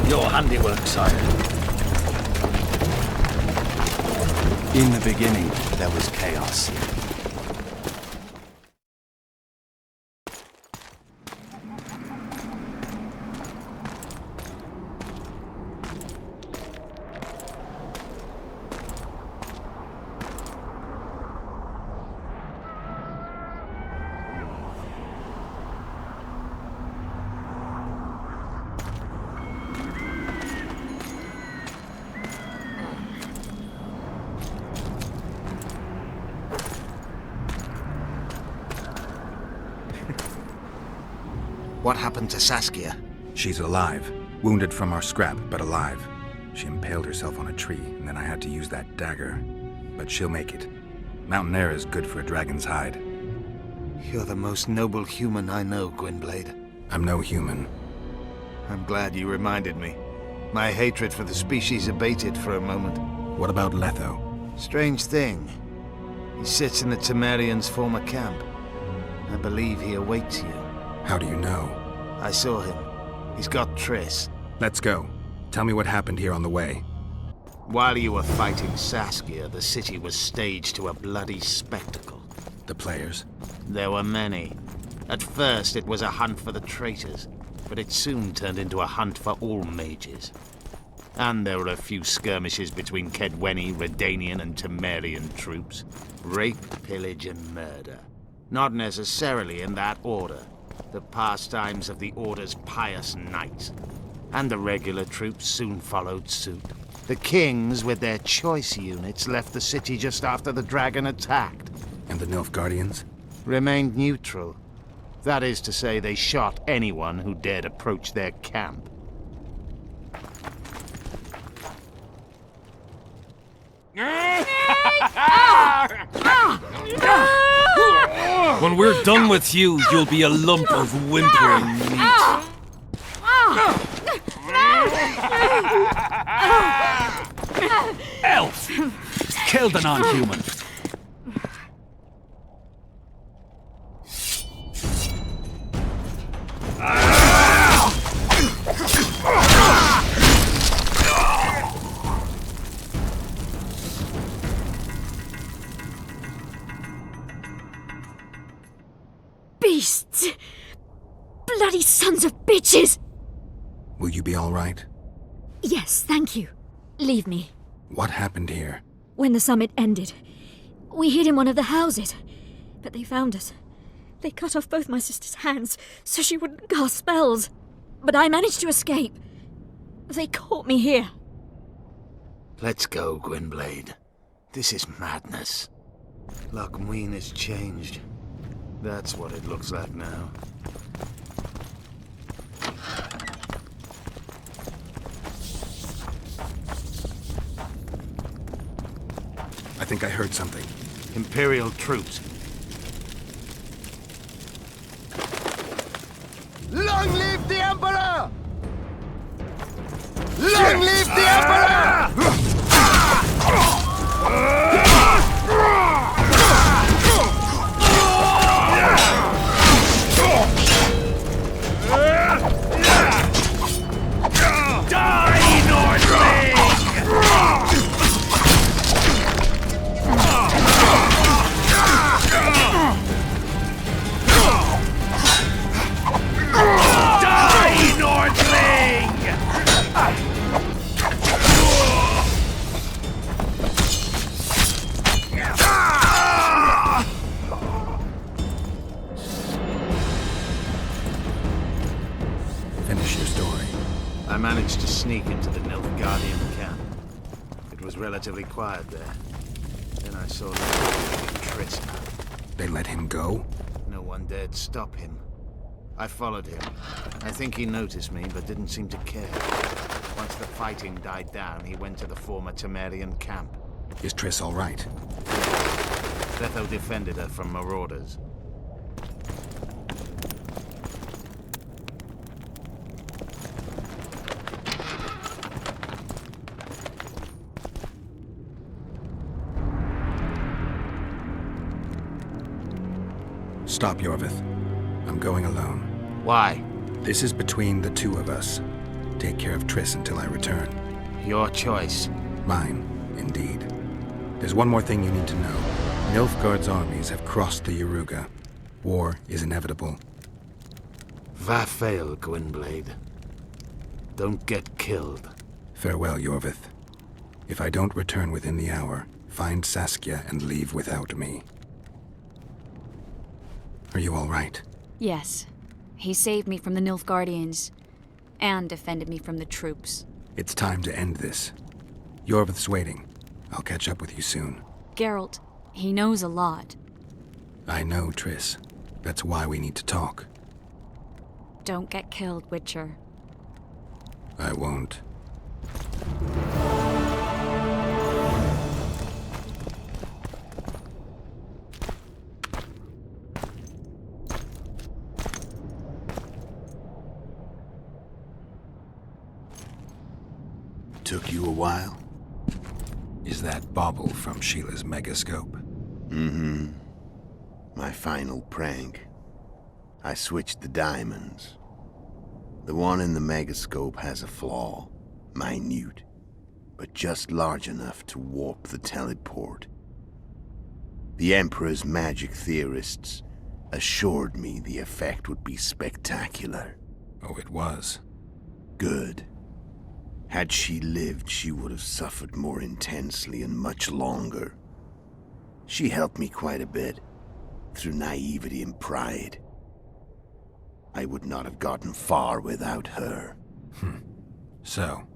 Your handiwork, sire. In the beginning, there was chaos. What happened to Saskia? She's alive. Wounded from our scrap, but alive. She impaled herself on a tree, and then I had to use that dagger. But she'll make it. Mountain air is good for a dragon's hide. You're the most noble human I know, Gwynblade. I'm no human. I'm glad you reminded me. My hatred for the species abated for a moment. What about Letho? Strange thing. He sits in the Temerians' former camp. I believe he awaits you. How do you know? I saw him. He's got Triss. Let's go. Tell me what happened here on the way. While you were fighting Saskia, the city was staged to a bloody spectacle. The players? There were many. At first, it was a hunt for the traitors, but it soon turned into a hunt for all mages. And there were a few skirmishes between Kedweni, Redanian, and Temerian troops. Rape, pillage, and murder. Not necessarily in that order. The pastimes of the Order's pious knights. And the regular troops soon followed suit. The kings, with their choice units, left the city just after the dragon attacked. And the Nilfgaardians? Remained neutral. That is to say, they shot anyone who dared approach their camp. When we're done with you, you'll be a lump of whimpering meat. Elf! Kill the non-human. Beasts! Bloody sons of bitches! Will you be all right? Yes, thank you. Leave me. What happened here? When the summit ended, we hid in one of the houses. But they found us. They cut off both my sister's hands so she wouldn't cast spells. But I managed to escape. They caught me here. Let's go, Gwynblade. This is madness. Lochmuin has changed. That's what it looks like now. I think I heard something. Imperial troops. Long live the Emperor! Long live the Emperor! Finish your story. I managed to sneak into the Nilfgaardian camp. It was relatively quiet there. Then I saw Letho and Triss. They let him go? No one dared stop him. I followed him. I think he noticed me, but didn't seem to care. Once the fighting died down, he went to the former Temerian camp. Is Triss all right? Letho defended her from marauders. Stop, Iorweth. I'm going alone. Why? This is between the two of us. Take care of Triss until I return. Your choice. Mine, indeed. There's one more thing you need to know. Nilfgaard's armies have crossed the Yaruga. War is inevitable. Va fail, Gwynblade. Don't get killed. Farewell, Iorweth. If I don't return within the hour, find Saskia and leave without me. Are you all right? Yes. He saved me from the Nilfgaardians, and defended me from the troops. It's time to end this. Iorweth's waiting. I'll catch up with you soon. Geralt, he knows a lot. I know, Triss. That's why we need to talk. Don't get killed, Witcher. I won't. Took you a while? Is that bauble from Sheila's megascope? Mm-hmm. My final prank. I switched the diamonds. The one in the megascope has a flaw. Minute. But just large enough to warp the teleport. The Emperor's magic theorists assured me the effect would be spectacular. Oh, it was. Good. Had she lived, she would have suffered more intensely and much longer. She helped me quite a bit, through naivety and pride. I would not have gotten far without her. So,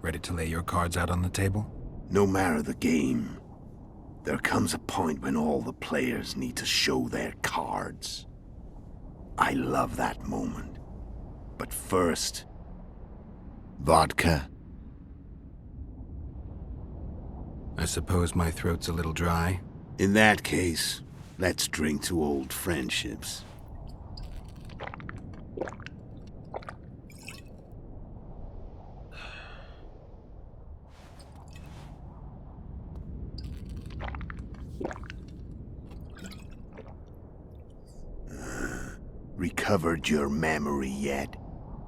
ready to lay your cards out on the table? No matter the game, there comes a point when all the players need to show their cards. I love that moment. But first, vodka. I suppose my throat's a little dry. In that case, let's drink to old friendships. Recovered your memory yet?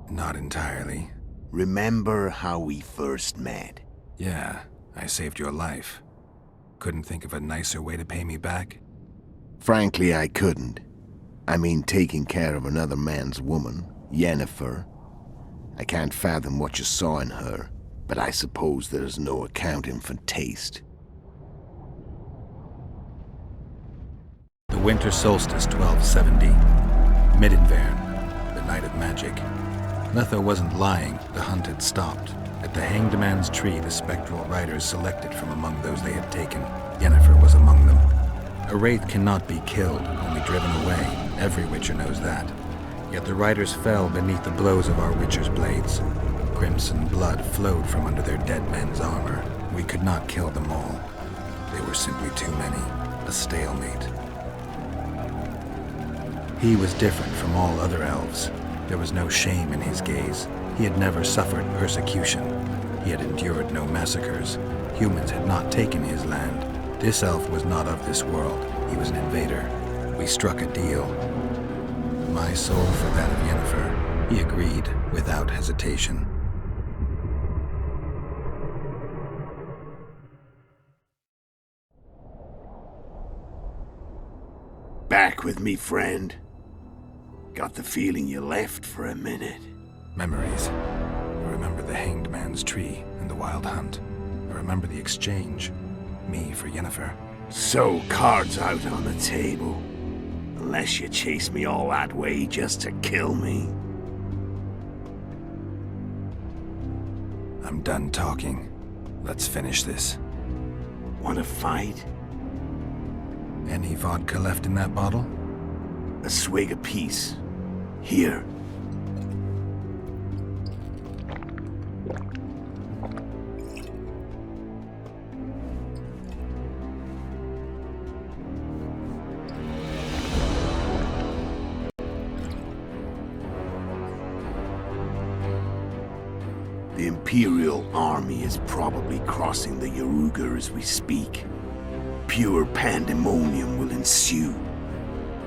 Not entirely. Remember how we first met? Yeah, I saved your life. Couldn't think of a nicer way to pay me back? Frankly, I couldn't. I mean, taking care of another man's woman, Yennefer. I can't fathom what you saw in her, but I suppose there's no accounting for taste. The winter solstice 1270. Midinvern, the night of magic. Letho wasn't lying, the hunt had stopped. At the Hanged Man's Tree, the spectral riders selected from among those they had taken. Yennefer was among them. A wraith cannot be killed, only driven away. Every witcher knows that. Yet the riders fell beneath the blows of our witcher's blades. Crimson blood flowed from under their dead men's armor. We could not kill them all. They were simply too many. A stalemate. He was different from all other elves. There was no shame in his gaze. He had never suffered persecution. He had endured no massacres. Humans had not taken his land. This elf was not of this world. He was an invader. We struck a deal. My soul for that of Yennefer. He agreed without hesitation. Back with me, friend. Got the feeling you left for a minute. Memories. I remember the Hanged Man's Tree and the Wild Hunt. I remember the exchange. Me for Yennefer. So, cards out on the table. Unless you chase me all that way just to kill me. I'm done talking. Let's finish this. Want to fight? Any vodka left in that bottle? A swig apiece. Here. The Imperial army is probably crossing the Yaruga as we speak. Pure pandemonium will ensue.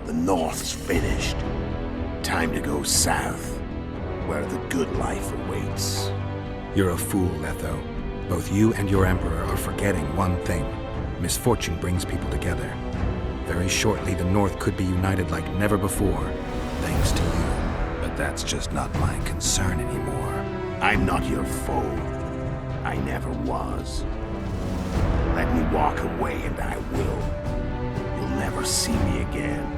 The North's finished. Time to go south, where the good life awaits. You're a fool, Letho. Both you and your Emperor are forgetting one thing. Misfortune brings people together. Very shortly, the North could be united like never before, thanks to you. But that's just not my concern anymore. I'm not your foe. I never was. Let me walk away and I will. You'll never see me again.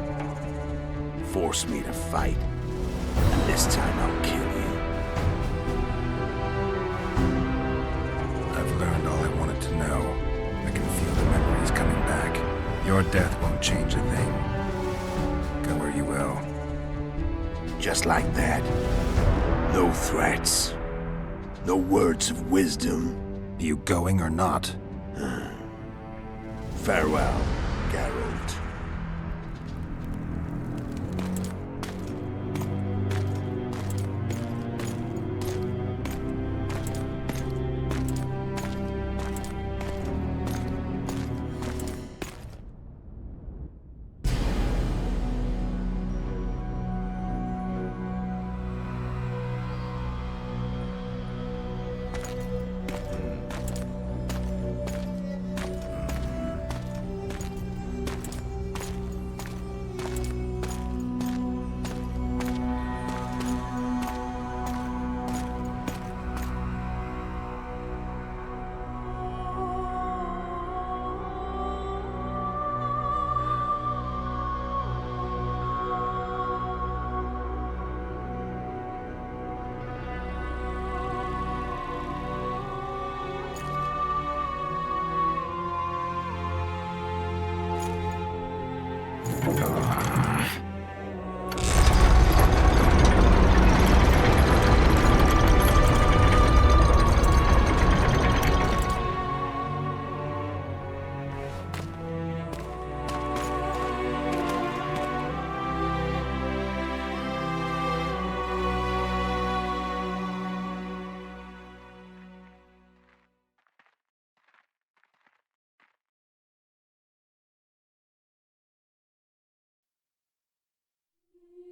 Force me to fight, and this time I'll kill you. I've learned all I wanted to know. I can feel the memories coming back. Your death won't change a thing. Go where you will. Just like that. No threats. No words of wisdom. You going or not? Farewell, Geralt.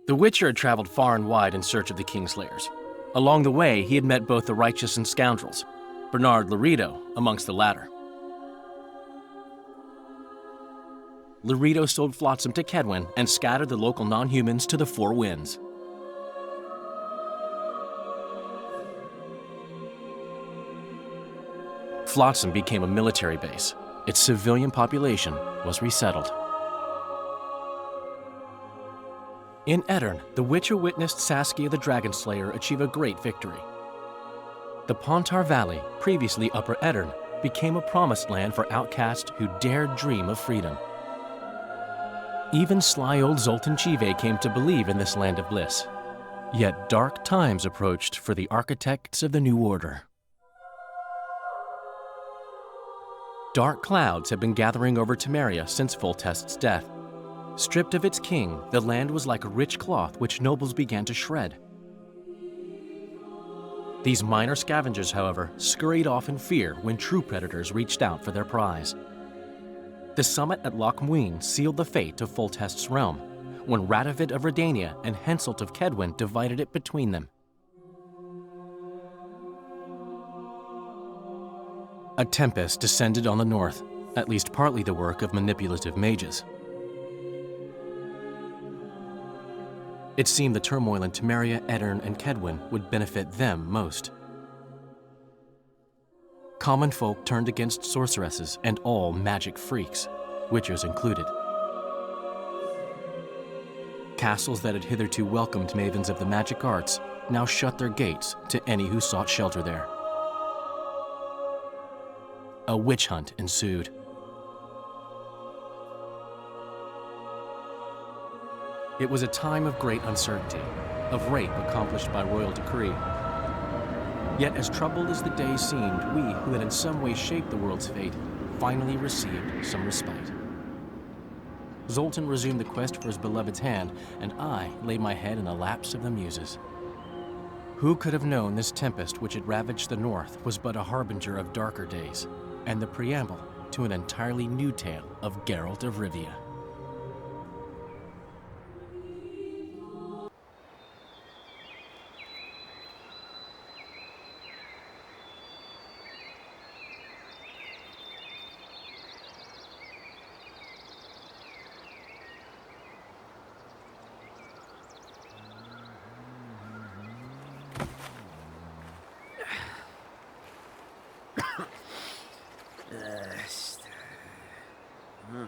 The Witcher had traveled far and wide in search of the Kingslayers. Along the way, he had met both the righteous and scoundrels, Bernard Laredo amongst the latter. Laredo sold Flotsam to Kedwen and scattered the local non-humans to the four winds. Flotsam became a military base. Its civilian population was resettled. In Edirn, the Witcher witnessed Saskia the Dragonslayer achieve a great victory. The Pontar Valley, previously Upper Edirn, became a promised land for outcasts who dared dream of freedom. Even sly old Zoltan Chive came to believe in this land of bliss. Yet dark times approached for the architects of the New Order. Dark clouds had been gathering over Temeria since Foltest's death. Stripped of its king, the land was like a rich cloth which nobles began to shred. These minor scavengers, however, scurried off in fear when true predators reached out for their prize. The summit at Loch Muin sealed the fate of Foltest's realm, when Radovid of Redania and Henselt of Kedwen divided it between them. A tempest descended on the north, at least partly the work of manipulative mages. It seemed the turmoil in Temeria, Edirn, and Kedwen would benefit them most. Common folk turned against sorceresses and all magic freaks, witchers included. Castles that had hitherto welcomed mavens of the magic arts now shut their gates to any who sought shelter there. A witch hunt ensued. It was a time of great uncertainty, of rape accomplished by royal decree. Yet as troubled as the days seemed, we who had in some way shaped the world's fate finally received some respite. Zoltan resumed the quest for his beloved's hand, and I laid my head in the laps of the muses. Who could have known this tempest which had ravaged the north was but a harbinger of darker days, and the preamble to an entirely new tale of Geralt of Rivia. Hmm.